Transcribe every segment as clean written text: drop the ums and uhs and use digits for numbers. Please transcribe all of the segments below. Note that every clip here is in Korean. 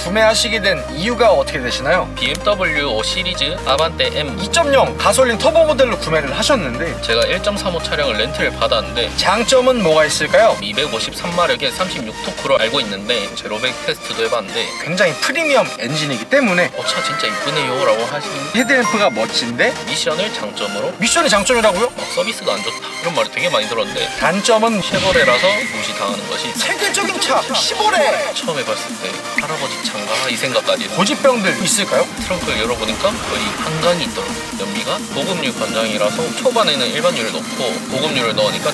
구매하시게 된 이유가 어떻게 되시나요? BMW 5 시리즈 아반떼 M 2.0 가솔린 터보 모델로 구매를 하셨는데 제가 1.35 차량을 렌트를 받았는데 장점은 뭐가 있을까요? 253마력에 36토크로 알고 있는데 제로백 테스트도 해봤는데 굉장히 프리미엄 엔진이기 때문에 차 진짜 이쁘네요 라고 하시는 헤드램프가 멋진데 미션을 장점으로 미션이 장점이라고요? 서비스가 안 좋다 이런 말을 되게 많이 들었는데 단점은 쉐보레라서 무시당하는 것이 세계적인 차 시보레. 처음에 봤을 때 할아버지 차인가 이 생각까지 고지병들 있을까요? 트렁크를 열어보니까 거의 한강이 있더라고요. 연비가 고급류 권장이라서 초반에는 일반유를 넣고 고급류를 넣으니까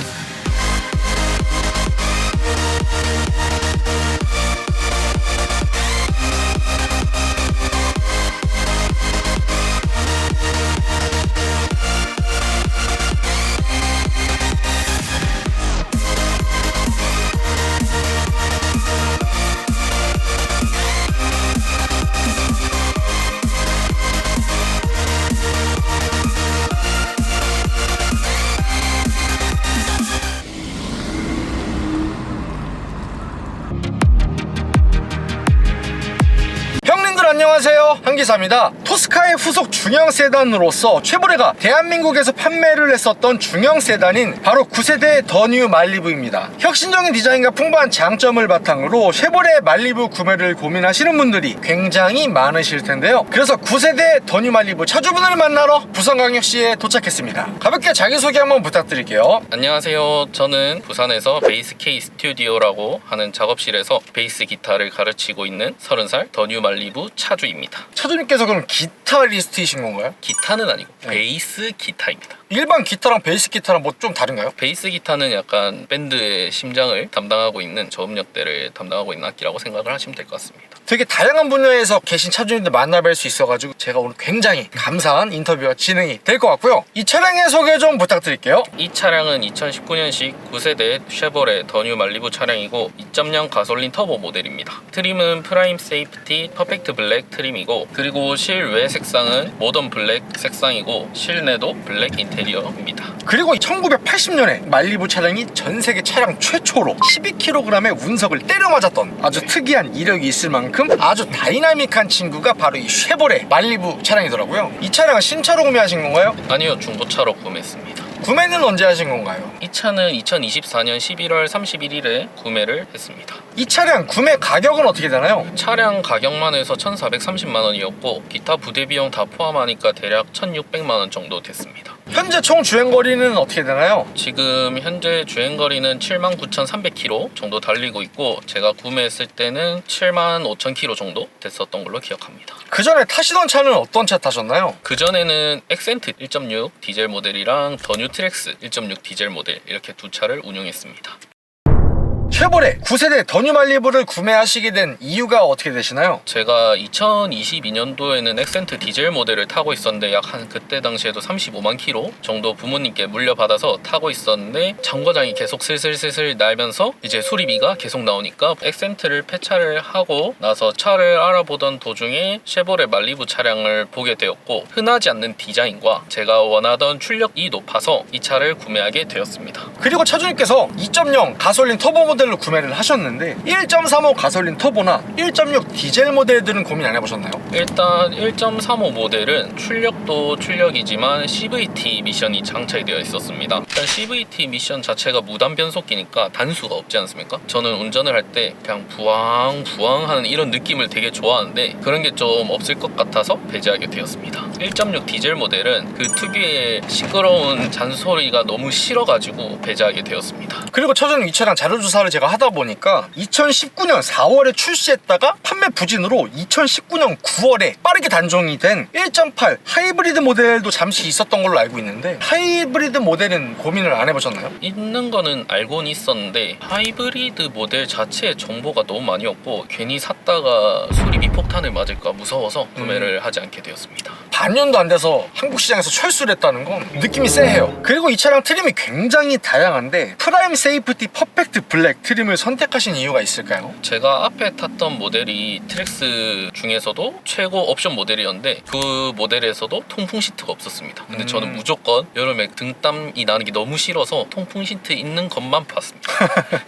안녕하세요, 한기사입니다. 토스카의 후속 중형 세단으로서 쉐보레가 대한민국에서 판매를 했었던 중형 세단인 바로 9세대 더 뉴 말리부입니다. 혁신적인 디자인과 풍부한 장점을 바탕으로 쉐보레 말리부 구매를 고민하시는 분들이 굉장히 많으실 텐데요. 그래서 9세대 더 뉴 말리부 차주분을 만나러 부산광역시에 도착했습니다. 가볍게 자기소개 한번 부탁드릴게요. 안녕하세요. 저는 부산에서 베이스 K 스튜디오라고 하는 작업실에서 베이스 기타를 가르치고 있는 30살 더 뉴 말리부 차주입니다. 차주님께서 그럼 기타리스트이신 건가요? 기타는 아니고 베이스 기타입니다. 일반 기타랑 베이스 기타랑 뭐 좀 다른가요? 베이스 기타는 약간 밴드의 심장을 담당하고 있는 저음역대를 담당하고 있는 악기라고 생각을 하시면 될 것 같습니다. 되게 다양한 분야에서 계신 차주님들 만나뵐 수 있어가지고 제가 오늘 굉장히 감사한 인터뷰와 진행이 될 것 같고요. 이 차량의 소개 좀 부탁드릴게요. 이 차량은 2019년식 9세대 쉐보레 더 뉴 말리부 차량이고 2.0 가솔린 터보 모델입니다. 트림은 프라임 세이프티 퍼펙트 블랙 트림이고 그리고 실외 색상은 모던 블랙 색상이고 실내도 블랙 인테리어입니다. 그리고 1980년에 말리부 차량이 전세계 차량 최초로 12kg의 운석을 때려 맞았던 아주 특이한 이력이 있을 만큼 아주 다이나믹한 친구가 바로 이 쉐보레 말리부 차량이더라고요. 이 차량은 신차로 구매하신 건가요? 아니요, 중고차로 구매했습니다. 구매는 언제 하신 건가요? 이 차는 2024년 11월 31일에 구매를 했습니다. 이 차량 구매 가격은 어떻게 되나요? 차량 가격만 해서 1,430만 원이었고 기타 부대 비용 다 포함하니까 대략 1,600만 원 정도 됐습니다. 현재 총 주행거리는 어떻게 되나요? 지금 현재 주행거리는 79,300km 정도 달리고 있고 제가 구매했을 때는 75,000km 정도 됐었던 걸로 기억합니다. 그 전에 타시던 차는 어떤 차 타셨나요? 그전에는 엑센트 1.6 디젤 모델이랑 더 뉴 트랙스 1.6 디젤 모델 이렇게 두 차를 운용했습니다. 쉐보레 9세대 더 뉴 말리부를 구매하시게 된 이유가 어떻게 되시나요? 제가 2022년도에는 엑센트 디젤 모델을 타고 있었는데 약 한 그때 당시에도 35만 킬로 정도 부모님께 물려받아서 타고 있었는데 정거장이 계속 슬슬슬슬 날면서 이제 수리비가 계속 나오니까 엑센트를 폐차를 하고 나서 차를 알아보던 도중에 쉐보레 말리부 차량을 보게 되었고 흔하지 않는 디자인과 제가 원하던 출력이 높아서 이 차를 구매하게 되었습니다. 그리고 차주님께서 2.0 가솔린 터보 모델로 구매를 하셨는데 1.35 가솔린 터보나 1.6 디젤 모델들은 고민 안 해보셨나요? 일단 1.35 모델은 출력도 출력이지만 CVT 미션이 장착이 되어 있었습니다. 일단 CVT 미션 자체가 무단 변속기니까 단수가 없지 않습니까? 저는 운전을 할 때 그냥 부앙부앙 하는 이런 느낌을 되게 좋아하는데 그런 게 좀 없을 것 같아서 배제하게 되었습니다. 1.6 디젤 모델은 그 특유의 시끄러운 잔소리가 너무 싫어가지고 배제하게 되었습니다. 그리고 차주님 이 차량 자료조사를 제가 하다 보니까 2019년 4월에 출시했다가 판매 부진으로 2019년 9월에 빠르게 단종이 된 1.8 하이브리드 모델도 잠시 있었던 걸로 알고 있는데 하이브리드 모델은 고민을 안 해보셨나요? 있는 거는 알고는 있었는데 하이브리드 모델 자체의 정보가 너무 많이 없고 괜히 샀다가 수리비 폭탄을 맞을까 무서워서 구매를 하지 않게 되었습니다. 반년도 안 돼서 한국 시장에서 철수를 했다는 건 느낌이 쎄해요. 그리고 이 차량 트림이 굉장히 다양한데 프라임 세이프티 퍼펙트 블랙 트림을 선택하신 이유가 있을까요? 제가 앞에 탔던 모델이 트랙스 중에서도 최고 옵션 모델이었는데 그 모델에서도 통풍 시트가 없었습니다. 근데 저는 무조건 여름에 등땀이 나는 게 너무 싫어서 통풍 시트 있는 것만 봤습니다.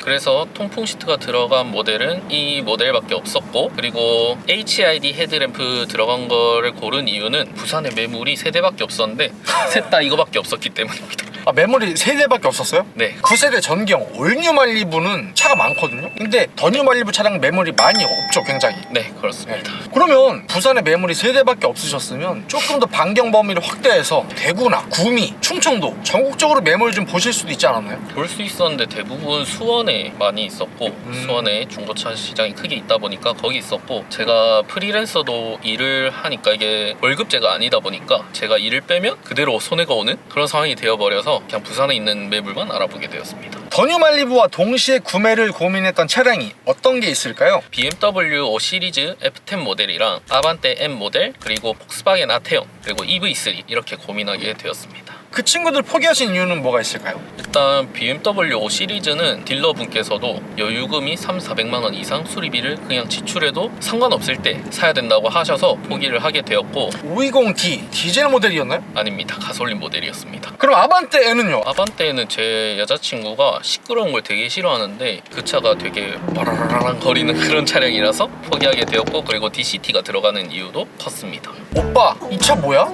그래서 통풍 시트가 들어간 모델은 이 모델밖에 없었고, 그리고 HID 헤드램프 들어간 거를 고른 이유는 부산에 매물이 3대밖에 없었는데 셋 다 이거밖에 없었기 때문입니다. 아, 메모리 3대밖에 없었어요? 네. 9세대 전기형 올뉴 말리부는 차가 많거든요. 근데 더뉴 말리부 차량 메모리 많이 없죠, 굉장히. 네, 그렇습니다. 그러면 부산에 메모리 3대밖에 없으셨으면 조금 더 반경 범위를 확대해서 대구나 구미, 충청도 전국적으로 메모리 좀 보실 수도 있지 않았나요? 볼 수 있었는데 대부분 수원에 많이 있었고 수원에 중고차 시장이 크게 있다 보니까 거기 있었고, 제가 프리랜서도 일을 하니까 이게 월급제가 아니다 보니까 제가 일을 빼면 그대로 손해가 오는 그런 상황이 되어버려서 그냥 부산에 있는 매물만 알아보게 되었습니다. 더뉴 말리부와 동시에 구매를 고민했던 차량이 어떤 게 있을까요? BMW 5 시리즈 F10 모델이랑 아반떼 M 모델, 그리고 폭스바겐 아테온, 그리고 EV3 이렇게 고민하게 되었습니다. 그 친구들 포기하신 이유는 뭐가 있을까요? 일단 BMW 5 시리즈는 딜러분께서도 여유금이 300~400만 원 이상 수리비를 그냥 지출해도 상관없을 때 사야 된다고 하셔서 포기를 하게 되었고, 520D 디젤 모델이었나요? 아닙니다. 가솔린 모델이었습니다. 그럼 아반떼에는요? 아반떼는 제 여자친구가 시끄러운 걸 되게 싫어하는데 그 차가 되게 바라라랑 거리는 그런 차량이라서 포기하게 되었고, 그리고 DCT가 들어가는 이유도 컸습니다. 오빠, 이 차 뭐야?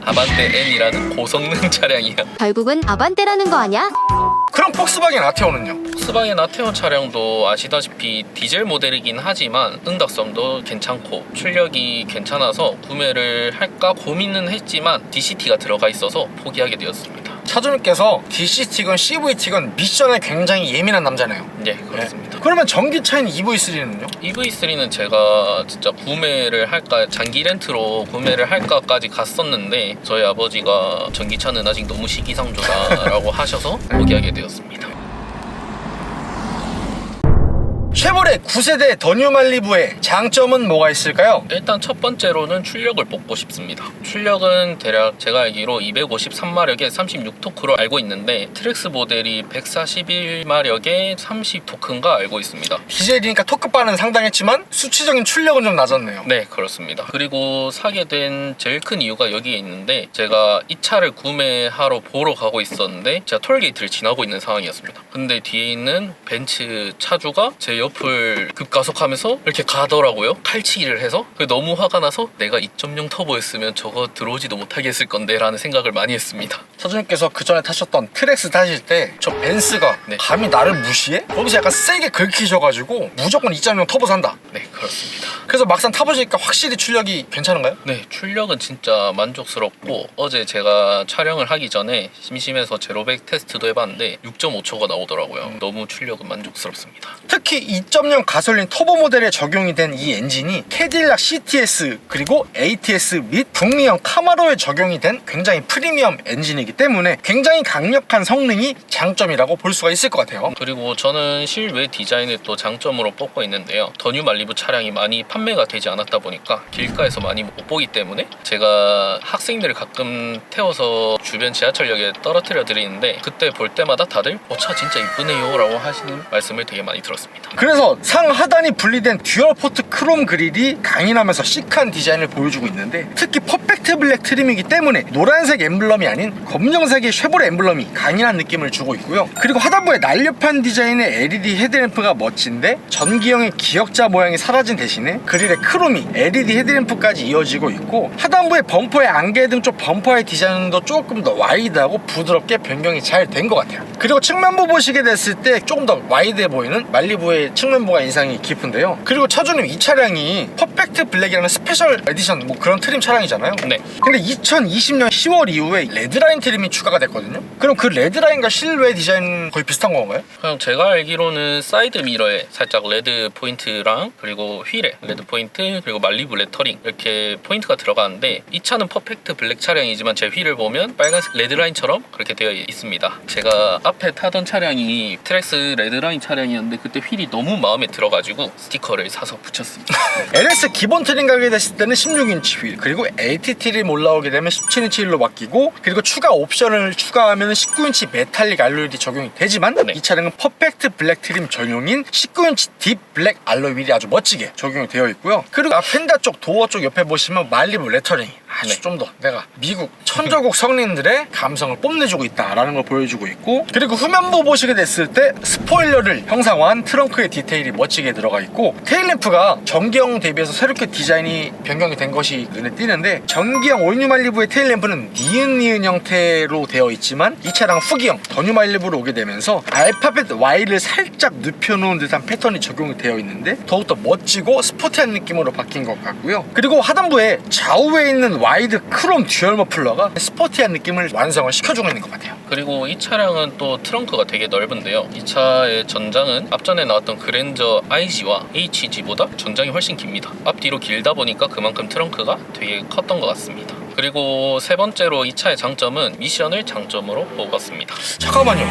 아반떼 N이라는 고성능 차량이야. 결국은 아반떼라는 거 아냐? 그럼 폭스바겐 아테온은요? 폭스바겐 아테온 차량도 아시다시피 디젤 모델이긴 하지만 응답성도 괜찮고 출력이 괜찮아서 구매를 할까 고민은 했지만 DCT가 들어가 있어서 포기하게 되었습니다. 차주님께서 DCT건 CVT건 미션에 굉장히 예민한 남자네요. 네, 그렇습니다. 그러면 전기차인 EV3는요? EV3는 제가 진짜 구매를 할까, 장기 렌트로 구매를 할까까지 갔었는데 저희 아버지가 전기차는 아직 너무 시기상조다라고 하셔서 포기하게 되었습니다. 쉐보레 9세대 더뉴 말리부의 장점은 뭐가 있을까요? 일단 첫 번째로는 출력을 뽑고 싶습니다. 출력은 대략 제가 알기로 253마력에 36토크로 알고 있는데 트랙스 모델이 141마력에 30토크인가 알고 있습니다. 디젤이니까 토크바는 상당했지만 수치적인 출력은 좀 낮았네요. 네, 그렇습니다. 그리고 사게 된 제일 큰 이유가 여기에 있는데, 제가 이 차를 구매하러 보러 가고 있었는데 제가 톨게이트를 지나고 있는 상황이었습니다. 근데 뒤에 있는 벤츠 차주가 제 옆을 급가속하면서 이렇게 가더라고요. 칼치기를 해서. 너무 화가 나서 내가 2.0 터보였으면 저거 들어오지도 못하게 했을 건데 라는 생각을 많이 했습니다. 차주님께서 그 전에 타셨던 트랙스 타실 때 저 벤츠가 네. 감히 나를 무시해? 거기서 약간 세게 긁히셔가지고 무조건 2.0 터보 산다. 네, 그렇습니다. 그래서 막상 타보시니까 확실히 출력이 괜찮은가요? 네, 출력은 진짜 만족스럽고, 어제 제가 촬영을 하기 전에 심심해서 제로백 테스트도 해봤는데 6.5초가 나오더라고요. 너무 출력은 만족스럽습니다. 특히 2.0 가솔린 터보 모델에 적용이 된 이 엔진이 캐딜락 CTS 그리고 ATS 및 북미형 카마로에 적용이 된 굉장히 프리미엄 엔진이기 때문에 굉장히 강력한 성능이 장점이라고 볼 수가 있을 것 같아요. 그리고 저는 실외 디자인을 또 장점으로 뽑고 있는데요. 더뉴 말리부 차량이 많이 판매가 되지 않았다 보니까 길가에서 많이 못 보기 때문에 제가 학생들을 가끔 태워서 주변 지하철역에 떨어뜨려 드리는데 그때 볼 때마다 다들 차 진짜 이쁘네요 라고 하시는 말씀을 되게 많이 들었습니다. 그래서 상하단이 분리된 듀얼 포트 크롬 그릴이 강인하면서 시크한 디자인을 보여주고 있는데, 특히 퍼펙트 블랙 트림이기 때문에 노란색 엠블럼이 아닌 검정색의 쉐보레 엠블럼이 강인한 느낌을 주고 있고요. 그리고 하단부에 날렵한 디자인의 LED 헤드램프가 멋진데 전기형의 기역자 모양이 사라진 대신에 그릴에 크롬이 LED 헤드램프까지 이어지고 있고, 하단부의 범퍼의 안개 등 쪽 범퍼의 디자인도 조금 더 와이드하고 부드럽게 변경이 잘 된 것 같아요. 그리고 측면부 보시게 됐을 때 조금 더 와이드해 보이는 말리부의 측면부가 인상이 깊은데요. 그리고 차주님, 이 차량이 퍼펙트 블랙이라는 스페셜 에디션 뭐 그런 트림 차량이잖아요. 네. 근데 2020년 10월 이후에 레드라인 트림이 추가가 됐거든요. 그럼 그 레드라인과 실외 디자인 거의 비슷한 건가요? 그냥 제가 알기로는 사이드 미러에 살짝 레드 포인트랑 그리고 휠에 레드 포인트 그리고 말리부 레터링 이렇게 포인트가 들어가는데, 이 차는 퍼펙트 블랙 차량이지만 제 휠을 보면 빨간색 레드라인처럼 그렇게 되어 있습니다. 제가 앞에 타던 차량이 트랙스 레드라인 차량이었는데 그때 휠이 너무 너무 마음에 들어가지고 스티커를 사서 붙였습니다. LS 기본 트림 가게 됐을 때는 16인치 휠, 그리고 AT 트림 올라오게 되면 17인치 휠로 바뀌고, 그리고 추가 옵션을 추가하면 19인치 메탈릭 알로이 휠이 적용이 되지만 네. 이 차량은 퍼펙트 블랙 트림 전용인 19인치 딥 블랙 알로이 휠이 아주 멋지게 적용이 되어 있고요. 그리고 앞 펜다 쪽, 도어 쪽 옆에 보시면 말리부 레터링이 아주 네. 좀 더 내가 미국 천조국 성인들의 감성을 뽐내주고 있다라는 걸 보여주고 있고, 그리고 후면부 보시게 됐을 때 스포일러를 형상화한 트렁크의 디테일이 멋지게 들어가 있고, 테일램프가 전기형 대비해서 새롭게 디자인이 변경이 된 것이 눈에 띄는데, 전기형 올뉴 말리부의 테일램프는 니은 형태로 되어 있지만 이 차량 후기형 더뉴 말리부로 오게 되면서 알파벳 Y를 살짝 눕혀놓은 듯한 패턴이 적용이 되어 있는데 더욱더 멋지고 스포티한 느낌으로 바뀐 것 같고요. 그리고 하단부에 좌우에 있는 와이드 크롬 듀얼 머플러가 스포티한 느낌을 완성을 시켜주고 있는 것 같아요. 그리고 이 차량은 또 트렁크가 되게 넓은데요. 이 차의 전장은 앞전에 나왔던 그랜저 IG와 HG보다 전장이 훨씬 깁니다. 앞뒤로 길다 보니까 그만큼 트렁크가 되게 컸던 것 같습니다. 그리고 세 번째로 이 차의 장점은 미션을 장점으로 뽑았습니다. 잠깐만요.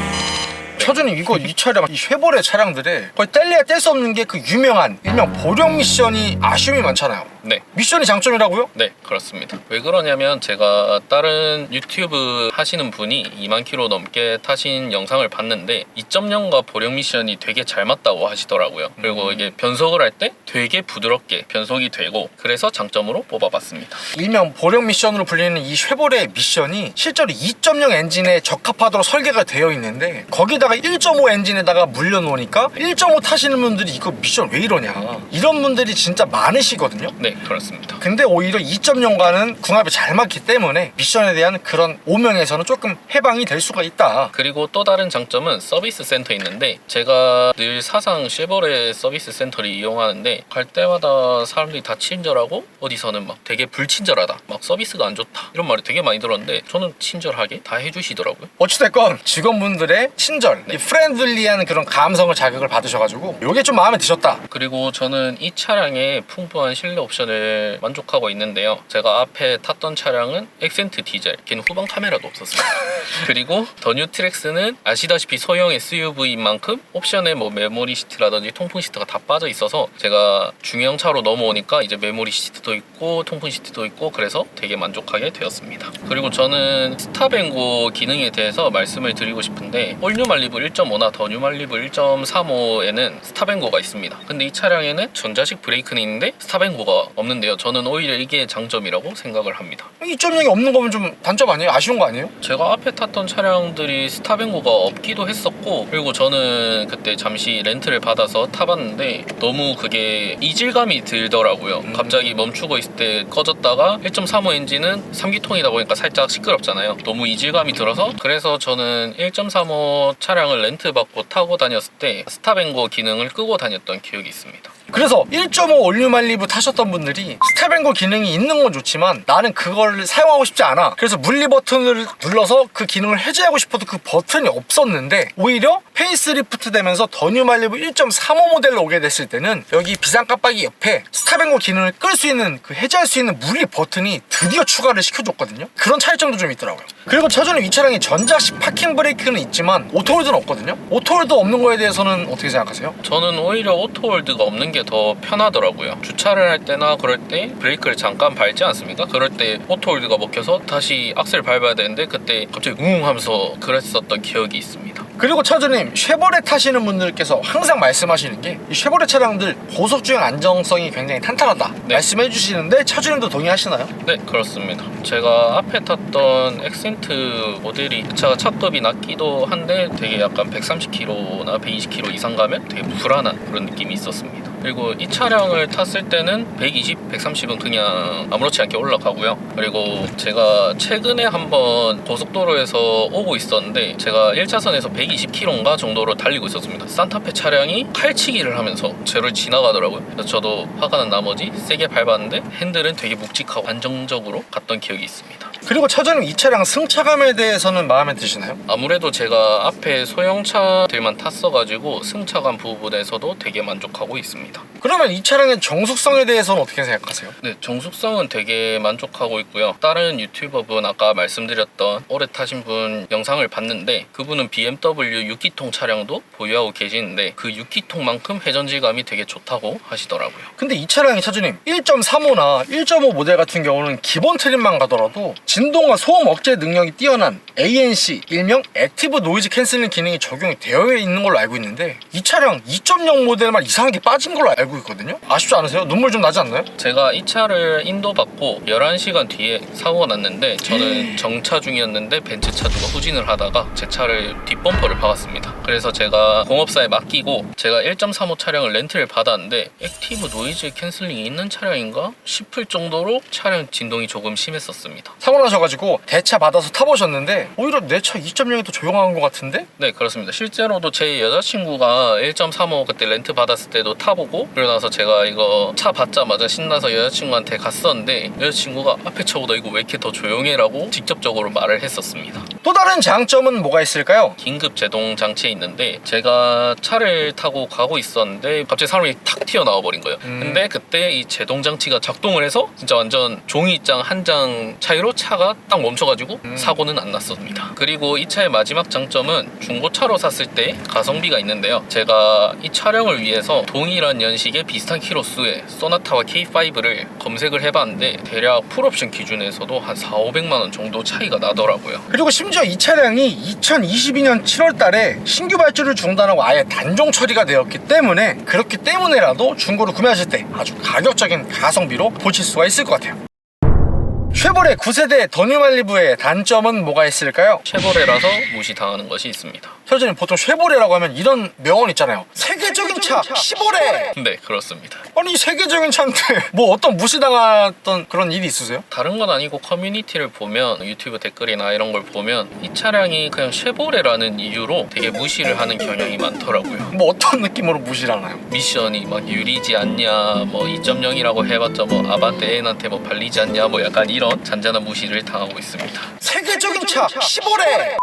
차주님, 이거 이 차량, 이 쉐보레 차량들에 거의 뗄래야 뗄 수 없는 게 그 유명한 일명 보령 미션이 아쉬움이 많잖아요. 네. 미션이 장점이라고요? 네, 그렇습니다. 왜 그러냐면 제가 다른 유튜브 하시는 분이 2만 킬로 넘게 타신 영상을 봤는데 2.0과 보령 미션이 되게 잘 맞다고 하시더라고요. 그리고 이게 변속을 할 때 되게 부드럽게 변속이 되고, 그래서 장점으로 뽑아봤습니다. 일명 보령 미션으로 불리는 이 쉐보레 미션이 실제로 2.0 엔진에 적합하도록 설계가 되어 있는데, 거기다가 1.5 엔진에다가 물려놓으니까 1.5 타시는 분들이 이거 미션 왜 이러냐, 이런 분들이 진짜 많으시거든요. 네, 그렇습니다. 근데 오히려 2.0과는 궁합이 잘 맞기 때문에 미션에 대한 그런 오명에서는 조금 해방이 될 수가 있다. 그리고 또 다른 장점은 서비스 센터에 있는데, 제가 늘 사상 쉐보레 서비스 센터를 이용하는데 갈 때마다 사람들이 다 친절하고 어디서는 막 되게 불친절하다, 막 서비스가 안 좋다, 이런 말이 되게 많이 들었는데 저는 친절하게 다 해주시더라고요. 어찌됐건 직원분들의 친절, 이 프렌들리한 그런 감성을 자극을 받으셔가지고 이게 좀 마음에 드셨다. 그리고 저는 이 차량의 풍부한 실내 옵션을 만족하고 있는데요. 제가 앞에 탔던 차량은 액센트 디젤, 걔는 후방 카메라도 없었습니다. 그리고 더 뉴 트랙스는 아시다시피 소형 SUV인 만큼 옵션에 뭐 메모리 시트라든지 통풍 시트가 다 빠져 있어서 제가 중형 차로 넘어오니까 이제 메모리 시트도 있고 통풍 시트도 있고, 그래서 되게 만족하게 되었습니다. 그리고 저는 스탑앤고 기능에 대해서 말씀을 드리고 싶은데, 올뉴 말리부 1.5나 더 뉴 말리부 1.35에는 스탑앤고가 있습니다. 근데 이 차량에는 전자식 브레이크는 있는데 스탑앤고가 없는데요. 저는 오히려 이게 장점이라고 생각을 합니다. 2.0이 없는 거면 좀 단점 아니에요? 아쉬운 거 아니에요? 제가 앞에 탔던 차량들이 스탑앤고가 없기도 했었고, 그리고 저는 그때 잠시 렌트를 받아서 타봤는데 너무 그게 이질감이 들더라고요. 갑자기 멈추고 있을 때 꺼졌다가 1.35 엔진은 3기통이다 보니까 살짝 시끄럽잖아요. 너무 이질감이 들어서, 그래서 저는 1.35 차량을 렌트 받고 타고 다녔을 때 스탑앤고 기능을 끄고 다녔던 기억이 있습니다. 그래서 1.5 올뉴 말리부 타셨던 분들이 스탑앤고 기능이 있는 건 좋지만 나는 그걸 사용하고 싶지 않아, 그래서 물리 버튼을 눌러서 그 기능을 해제하고 싶어도 그 버튼이 없었는데, 오히려 페이스리프트 되면서 더 뉴 말리부 1.35 모델로 오게 됐을 때는 여기 비상 깜빡이 옆에 스탑앤고 기능을 끌 수 있는, 그 해제할 수 있는 물리 버튼이 드디어 추가를 시켜줬거든요. 그런 차이점도 좀 있더라고요. 그리고 차주님, 이 차량이 전자식 파킹 브레이크는 있지만 오토홀드는 없거든요. 오토홀드 없는 거에 대해서는 어떻게 생각하세요? 저는 오히려 오토홀드가 없는 게 더 편하더라고요. 주차를 할 때나 그럴 때 브레이크를 잠깐 밟지 않습니까? 그럴 때 오토홀드가 먹혀서 다시 악셀 밟아야 되는데 그때 갑자기 웅 하면서 그랬었던 기억이 있습니다. 그리고 차주님, 쉐보레 타시는 분들께서 항상 말씀하시는 게 이 쉐보레 차량들 고속주행 안정성이 굉장히 탄탄하다 말씀해 주시는데, 차주님도 동의하시나요? 네, 그렇습니다. 제가 앞에 탔던 액센트 모델이 그 차가 차급이 낮기도 한데 되게 약간 130km나 120km 이상 가면 되게 불안한 그런 느낌이 있었습니다. 그리고 이 차량을 탔을 때는 120, 130은 그냥 아무렇지 않게 올라가고요. 그리고 제가 최근에 한번 고속도로에서 오고 있었는데 제가 1차선에서 120km인가 정도로 달리고 있었습니다. 산타페 차량이 칼치기를 하면서 저를 지나가더라고요. 그래서 저도 화가 난 나머지 세게 밟았는데 핸들은 되게 묵직하고 안정적으로 갔던 기억이 있습니다. 그리고 차주님 이 차량 승차감에 대해서는 마음에 드시나요? 아무래도 제가 앞에 소형차들만 탔어가지고 승차감 부분에서도 되게 만족하고 있습니다. 그러면 이 차량의 정숙성에 대해서는 어떻게 생각하세요? 네, 정숙성은 되게 만족하고 있고요. 다른 유튜버분 아까 말씀드렸던 오래 타신 분 영상을 봤는데 그분은 BMW 6기통 차량도 보유하고 계시는데 그 6기통만큼 회전질감이 되게 좋다고 하시더라고요. 근데 이 차량이 차주님 1.35나 1.5 모델 같은 경우는 기본 트림만 가더라도 진동과 소음 억제 능력이 뛰어난 ANC 일명 액티브 노이즈 캔슬링 기능이 적용이 되어 있는 걸로 알고 있는데 이 차량 2.0 모델만 이상하게 빠진 걸로 알고 있거든요. 아쉽지 않으세요? 눈물 좀 나지 않나요? 제가 이 차를 인도받고 11시간 뒤에 사고가 났는데 저는 정차 중이었는데 벤츠 차주가 후진을 하다가 제 차를 뒷범퍼를 박았습니다. 그래서 제가 공업사에 맡기고 제가 1.35 차량을 렌트를 받았는데 액티브 노이즈 캔슬링이 있는 차량인가 싶을 정도로 차량 진동이 조금 심했었습니다. 사고 나셔가지고 대차 받아서 타보셨는데 오히려 내 차 2.0이 더 조용한 것 같은데? 네, 그렇습니다. 실제로도 제 여자친구가 1.35 그때 렌트 받았을 때도 타보고 그러고 나서 제가 이거 차 받자마자 신나서 여자친구한테 갔었는데 여자친구가 앞에 차보다 이거 왜 이렇게 더 조용해? 라고 직접적으로 말을 했었습니다. 또 다른 장점은 뭐가 있을까요? 긴급 제동 장치에 있는데 제가 차를 타고 가고 있었는데 갑자기 사람이 탁 튀어나와 버린 거예요. 근데 그때 이 제동 장치가 작동을 해서 진짜 완전 종이장 한 장 차이로 차가 딱 멈춰가지고 사고는 안 났습니다. 그리고 이 차의 마지막 장점은 중고차로 샀을 때 가성비가 있는데요. 제가 이 촬영을 위해서 동일한 연식의 비슷한 키로수의 소나타와 K5를 검색을 해봤는데 대략 풀옵션 기준에서도 한 4,500만 원 정도 차이가 나더라고요. 그리고 심지어 이 차량이 2022년 7월 달에 신규 발주를 중단하고 아예 단종 처리가 되었기 때문에 그렇기 때문에라도 중고로 구매하실 때 아주 가격적인 가성비로 보실 수가 있을 것 같아요. 쉐보레 9세대 더 뉴 말리부의 단점은 뭐가 있을까요? 쉐보레라서 무시당하는 것이 있습니다. 설전님 보통 쉐보레라고 하면 이런 명언 있잖아요. 세계적인 차 시보레! 네, 그렇습니다. 아니 세계적인 차인데 뭐 어떤 무시당했던 그런 일이 있으세요? 다른 건 아니고 커뮤니티를 보면 유튜브 댓글이나 이런 걸 보면 이 차량이 그냥 쉐보레라는 이유로 되게 무시를 하는 경향이 많더라고요. 뭐 어떤 느낌으로 무시를 하나요? 미션이 막 유리지 않냐, 뭐 2.0이라고 해봤자 뭐 아반떼 N한테 뭐 발리지 않냐, 뭐 약간 이런 잔잔한 무시를 당하고 있습니다. 세계적인 차 시보레!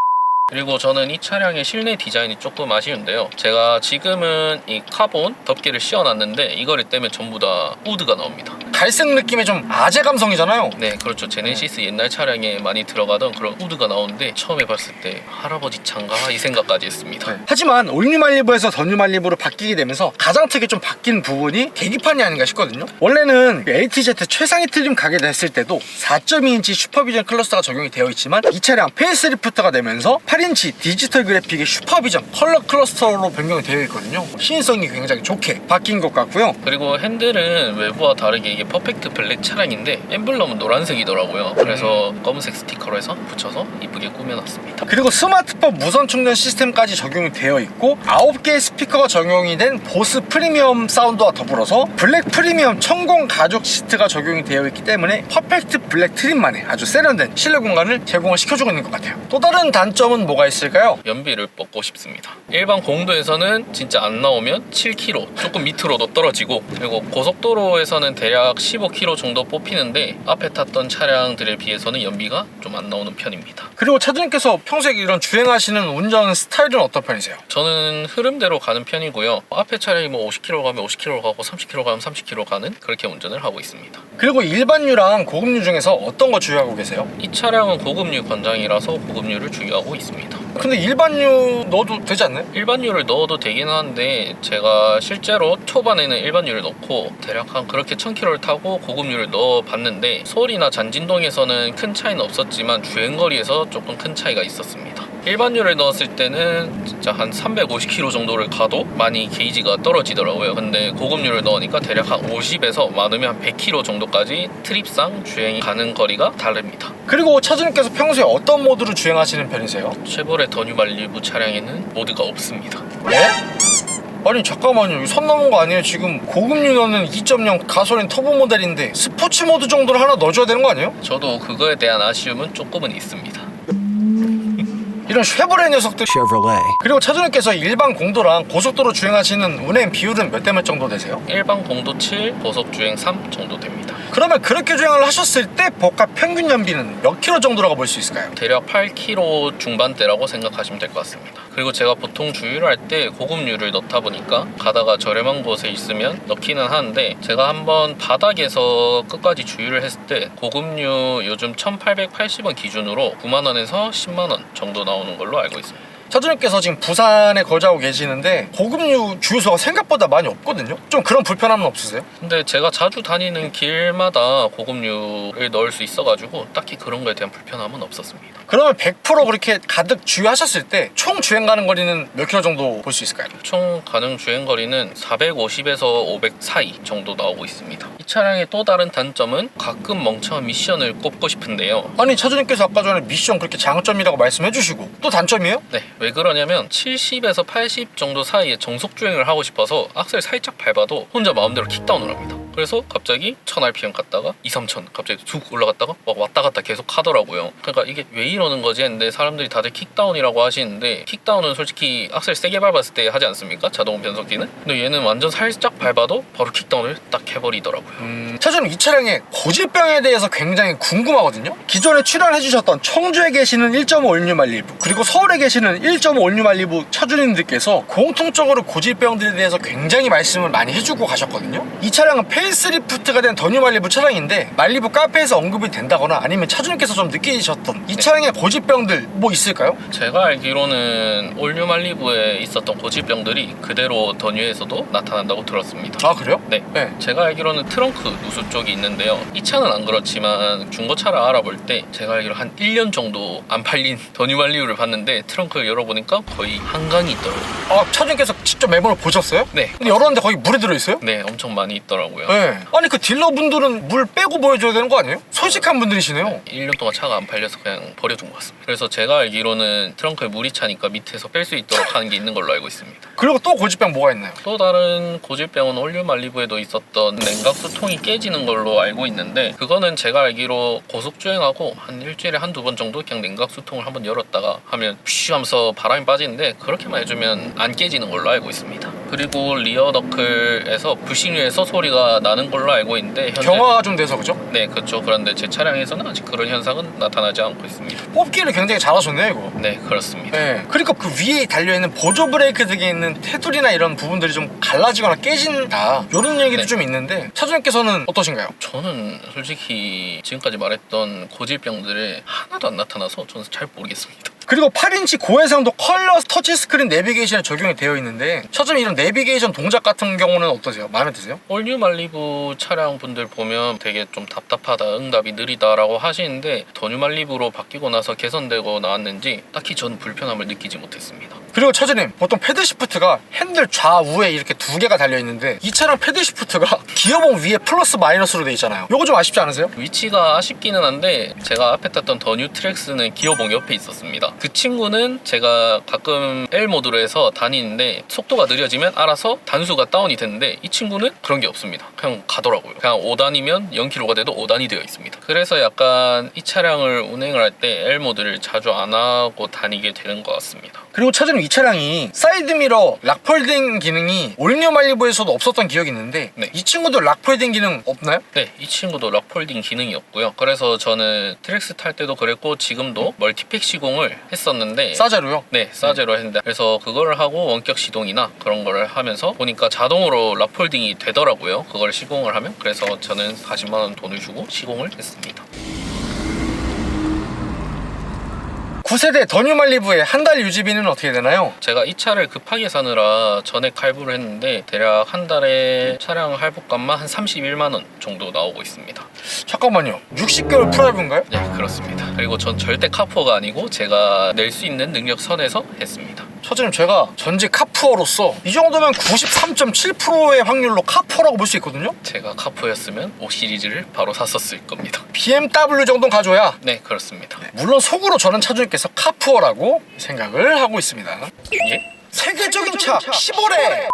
그리고 저는 이 차량의 실내 디자인이 조금 아쉬운데요. 제가 지금은 이 카본 덮개를 씌워놨는데 이거를 떼면 전부 다 우드가 나옵니다. 갈색 느낌의 좀 아재 감성이잖아요. 네, 그렇죠. 제네시스 옛날 차량에 많이 들어가던 그런 우드가 나오는데 처음에 봤을 때 할아버지 차인가 이 생각까지 했습니다. 하지만 올뉴 말리부에서 더 뉴 말리부로 바뀌게 되면서 가장 크게 좀 바뀐 부분이 계기판이 아닌가 싶거든요. 원래는 ATZ 최상위 트림 가게 됐을 때도 4.2인치 슈퍼비전 클러스터가 적용이 되어 있지만 이 차량 페이스리프트가 되면서 8인치 디지털 그래픽의 슈퍼비전 컬러 클러스터로 변경이 되어 있거든요. 시인성이 굉장히 좋게 바뀐 것 같고요. 그리고 핸들은 외부와 다르게 이게 퍼펙트 블랙 차량인데 엠블럼은 노란색이더라고요. 그래서 검은색 스티커로 해서 붙여서 이쁘게 꾸며놨습니다. 그리고 스마트폰 무선 충전 시스템까지 적용이 되어 있고 9개의 스피커가 적용이 된 보스 프리미엄 사운드와 더불어서 블랙 프리미엄 천공 가죽 시트가 적용이 되어 있기 때문에 퍼펙트 블랙 트림만의 아주 세련된 실내 공간을 제공을 시켜주고 있는 것 같아요. 또 다른 단점은 뭐가 있을까요? 연비를 뽑고 싶습니다. 일반 공도에서는 진짜 안 나오면 7km 조금 밑으로도 떨어지고 그리고 고속도로에서는 대략 15km 정도 뽑히는데 앞에 탔던 차량들에 비해서는 연비가 좀 안 나오는 편입니다. 그리고 차주님께서 평소에 이런 주행하시는 운전 스타일은 어떤 편이세요? 저는 흐름대로 가는 편이고요. 앞에 차량이 뭐 50km 가면 50km 가고 30km 가면 30km 가는 그렇게 운전을 하고 있습니다. 그리고 일반유랑 고급유 중에서 어떤 거 주의하고 계세요? 이 차량은 고급류 권장이라서 고급류를 주의하고 있습니다. 근데 일반유 넣어도 되지 않나요? 일반유를 넣어도 되긴 하는데 제가 실제로 초반에는 일반유를 넣고 대략 한 그렇게 1000km를 타고 고급유를 넣어봤는데 소리나 잔진동에서는 큰 차이는 없었지만 주행거리에서 조금 큰 차이가 있었습니다. 일반유를 넣었을 때는 진짜 한 350km 정도를 가도 많이 게이지가 떨어지더라고요. 근데 고급유를 넣으니까 대략 한 50에서 많으면 한 100km 정도까지 트립상 주행이 가는 거리가 다릅니다. 그리고 차주님께서 평소에 어떤 모드로 주행하시는 편이세요? 쉐보레 더 뉴 말리부 차량에는 모드가 없습니다. 네? 아니 잠깐만요, 선 넘은 거 아니에요? 지금 고급유 넣는 2.0 가솔린 터보 모델인데 스포츠 모드 정도를 하나 넣어줘야 되는 거 아니에요? 저도 그거에 대한 아쉬움은 조금은 있습니다. 이런 쉐보레 녀석들 Chevrolet. 그리고 차주님께서 일반 공도랑 고속도로 주행하시는 운행 비율은 몇 대 몇 정도 되세요? 일반 공도 7, 고속 주행 3 정도 됩니다. 그러면 그렇게 주행을 하셨을 때 복합 평균 연비는 몇 킬로 정도라고 볼 수 있을까요? 대략 8km 중반대라고 생각하시면 될 것 같습니다. 그리고 제가 보통 주유를 할 때 고급유를 넣다 보니까 가다가 저렴한 곳에 있으면 넣기는 하는데, 제가 한번 바닥에서 끝까지 주유를 했을 때 고급유 요즘 1880원 기준으로 9만원에서 10만원 정도 나오는 걸로 알고 있습니다. 차주님께서 지금 부산에 거주하고 계시는데 고급유 주유소가 생각보다 많이 없거든요? 좀 그런 불편함은 없으세요? 근데 제가 자주 다니는 길마다 고급유를 넣을 수 있어가지고 딱히 그런 거에 대한 불편함은 없었습니다. 그러면 100% 그렇게 가득 주유하셨을 때 총 주행 가는 거리는 몇 킬로 정도 볼 수 있을까요? 총 가능 주행 거리는 450에서 500 사이 정도 나오고 있습니다. 이 차량의 또 다른 단점은 가끔 멍청한 미션을 꼽고 싶은데요. 아니 차주님께서 아까 전에 미션 그렇게 장점이라고 말씀해 주시고 또 단점이에요? 네, 왜 그러냐면 70에서 80 정도 사이에 정속 주행을 하고 싶어서 악셀 살짝 밟아도 혼자 마음대로 킥다운을 합니다. 그래서 갑자기 1000rpm 갔다가 2, 3000 갑자기 쭉 올라갔다가 막 왔다 갔다 계속 하더라고요. 그러니까 이게 왜 이러는 거지 했는데, 사람들이 다들 킥다운이라고 하시는데 킥다운은 솔직히 악셀 세게 밟았을 때 하지 않습니까? 자동 변속기는? 근데 얘는 완전 살짝 밟아도 바로 킥다운을 딱 해버리더라고요. 차주님 이 차량의 고질병에 대해서 굉장히 궁금하거든요? 기존에 출연해 주셨던 청주에 계시는 1.5 올뉴 말리부 그리고 서울에 계시는 1.5 올뉴 말리부 차주님들께서 공통적으로 고질병들에 대해서 굉장히 말씀을 많이 해주고 가셨거든요? 이 차량은 페이스리프트가 된 더 뉴 말리부 차량인데 말리부 카페에서 언급이 된다거나 아니면 차주님께서 좀 느끼셨던 이 차량의 고질병들 뭐 있을까요? 제가 알기로는 올뉴 말리부에 있었던 고질병들이 그대로 더 뉴에서도 나타난다고 들었습니다. 아 그래요? 네. 네. 제가 알기로는 트렁크 누수 쪽이 있는데요. 이 차는 안 그렇지만 중고차를 알아볼 때 제가 알기로 한 1년 정도 안 팔린 더 뉴 말리부를 봤는데 트렁크를 열어보니까 거의 한강이 있더라고요. 아 차주님께서 직접 매물을 보셨어요? 네. 근데 열었는데 거기 물에 들어있어요? 네, 엄청 많이 있더라고요. 네. 아니 그 딜러분들은 물 빼고 보여줘야 되는 거 아니에요? 솔직한 분들이시네요. 1년 동안 차가 안 팔려서 그냥 버려둔 것 같습니다. 그래서 제가 알기로는 트렁크에 물이 차니까 밑에서 뺄 수 있도록 하는 게 있는 걸로 알고 있습니다. 그리고 또 고질병 뭐가 있나요? 또 다른 고질병은 올뉴 말리부에도 있었던 냉각수통이 깨지는 걸로 알고 있는데, 그거는 제가 알기로 고속 주행하고 한 일주일에 한두 번 정도 그냥 냉각수통을 한번 열었다가 하면 퓨 하면서 바람이 빠지는데, 그렇게만 해주면 안 깨지는 걸로 알고 있습니다. 그리고 리어 너클에서 부싱유에서 소리가 나는 걸로 알고 있는데 현재 경화가 좀 돼서 그죠? 네, 그렇죠. 그런데 제 차량에서는 아직 그런 현상은 나타나지 않고 있습니다. 뽑기를 굉장히 잘하셨네요 이거. 네, 그렇습니다. 네. 그러니까 그 위에 달려있는 보조 브레이크 등에 있는 테두리나 이런 부분들이 좀 갈라지거나 깨진다 이런 얘기도 네. 좀 있는데 차주님께서는 어떠신가요? 저는 솔직히 지금까지 말했던 고질병들에 하나도 안 나타나서 저는 잘 모르겠습니다. 그리고 8인치 고해상도 컬러 터치스크린 내비게이션에 적용이 되어 있는데 차주님 이런 내비게이션 동작 같은 경우는 어떠세요? 마음에 드세요? 올뉴 말리부 차량 분들 보면 되게 좀 답답하다, 응답이 느리다라고 하시는데 더 뉴 말리부로 바뀌고 나서 개선되고 나왔는지 딱히 저는 불편함을 느끼지 못했습니다. 그리고 차주님 보통 패드 시프트가 핸들 좌우에 이렇게 두 개가 달려있는데 이 차량 패드 시프트가 기어봉 위에 플러스 마이너스로 돼 있잖아요. 요거 좀 아쉽지 않으세요? 위치가 아쉽기는 한데 제가 앞에 탔던 더 뉴 트랙스는 기어봉 옆에 있었습니다. 그 친구는 제가 가끔 L 모드로 해서 다니는데 속도가 느려지면 알아서 단수가 다운이 되는데, 이 친구는 그런 게 없습니다. 그냥 가더라고요. 그냥 5단이면 0km가 돼도 5단이 되어 있습니다. 그래서 약간 이 차량을 운행을 할 때 L 모드를 자주 안 하고 다니게 되는 것 같습니다. 그리고 차주님 이 차량이 사이드미러 락폴딩 기능이 올뉴 말리부에서도 없었던 기억이 있는데 네. 이 친구도 락폴딩 기능 없나요? 네, 이 친구도 락폴딩 기능이 없고요. 그래서 저는 트랙스 탈 때도 그랬고 지금도 멀티팩 시공을 했었는데 싸제로요? 네, 싸제로 했는데, 그래서 그걸 하고 원격 시동이나 그런 거를 하면서 보니까 자동으로 락폴딩이 되더라고요. 그걸 시공을 하면. 그래서 저는 40만 원 돈을 주고 시공을 했습니다. 9세대 더 뉴 말리부의 한 달 유지비는 어떻게 되나요? 제가 이 차를 급하게 사느라 전액 할부를 했는데 대략 한 달에 차량 할부값만 한 31만 원 정도 나오고 있습니다. 잠깐만요. 60개월 풀할부인가요? 네, 그렇습니다. 그리고 전 절대 카푸어가 아니고 제가 낼 수 있는 능력 선에서 했습니다. 차주님 제가 전직 카푸어로서 이 정도면 93.7%의 확률로 카푸어라고 볼 수 있거든요? 제가 카푸어였으면 5 시리즈를 바로 샀었을 겁니다. BMW 정도는 가져야 네, 그렇습니다. 물론 속으로 저는 차주님께서 카푸어라고 생각을 하고 있습니다. 예? 세계적인 차 15래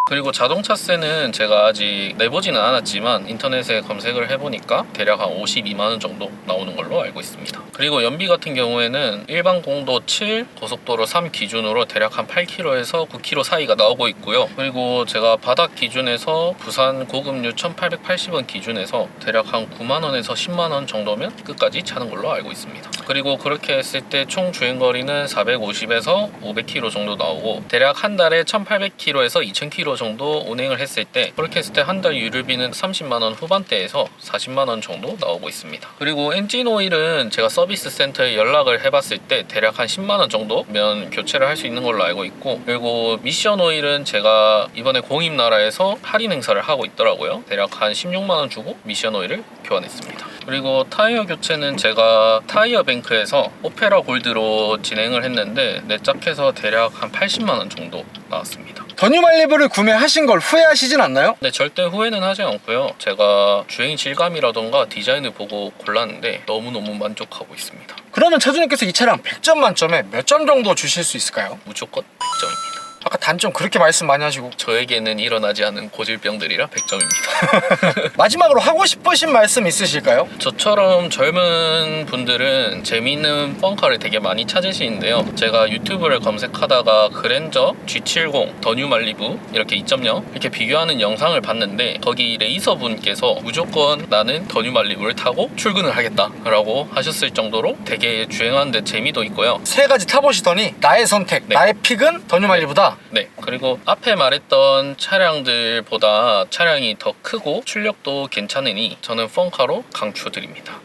그리고 자동차세는 제가 아직 내보지는 않았지만 인터넷에 검색을 해보니까 대략 한 52만원 정도 나오는 걸로 알고 있습니다. 그리고 연비 같은 경우에는 일반 공도 7, 고속도로 3 기준으로 대략 한 8km에서 9km 사이가 나오고 있고요. 그리고 제가 바닥 기준에서 부산 고급류 1880원 기준에서 대략 한 9만원에서 10만원 정도면 끝까지 차는 걸로 알고 있습니다. 그리고 그렇게 했을 때 총 주행거리는 450에서 500km 정도 나오고 대략 한 달에 1800km에서 2000km 정도 운행을 했을 때 그렇게 했을 때 한 달 유류비는 30만원 후반대에서 40만원 정도 나오고 있습니다. 그리고 엔진 오일은 제가 서비스 센터에 연락을 해봤을 때 대략 한 10만원 정도면 교체를 할 수 있는 걸로 알고 있고, 그리고 미션 오일은 제가 이번에 공임나라에서 할인 행사를 하고 있더라고요. 대략 한 16만원 주고 미션 오일을 교환했습니다. 그리고 타이어 교체는 제가 타이어 뱅크에서 오페라 골드로 진행을 했는데 내짝해서 대략 한 80만원 정도 나왔습니다. 더뉴 말리부를 구매하신 걸 후회하시진 않나요? 네, 절대 후회는 하지 않고요. 제가 주행 질감이라던가 디자인을 보고 골랐는데 너무너무 만족하고 있습니다. 그러면 차주님께서 이 차량 100점 만점에 몇 점 정도 주실 수 있을까요? 무조건 100점입니다. 아까 단점 그렇게 말씀 많이 하시고 저에게는 일어나지 않은 고질병들이라 100점입니다. 마지막으로 하고 싶으신 말씀 있으실까요? 저처럼 젊은 분들은 재미있는 펑카를 되게 많이 찾으시는데요. 제가 유튜브를 검색하다가 그랜저, G70, 더뉴 말리부 이렇게 2.0 이렇게 비교하는 영상을 봤는데 거기 레이서 분께서 무조건 나는 더뉴 말리부를 타고 출근을 하겠다 라고 하셨을 정도로 되게 주행하는데 재미도 있고요. 세 가지 타보시더니 나의 선택, 네. 나의 픽은 더뉴 말리부다. 네, 그리고 앞에 말했던 차량들보다 차량이 더 크고 출력도 괜찮으니 저는 펑카로 강추드립니다.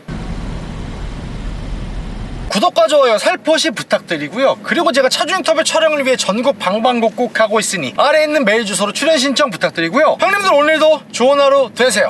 구독과 좋아요 살포시 부탁드리고요. 그리고 제가 차주 인터뷰 촬영을 위해 전국 방방곡곡 가고 있으니 아래에 있는 메일 주소로 출연 신청 부탁드리고요. 형님들 오늘도 좋은 하루 되세요.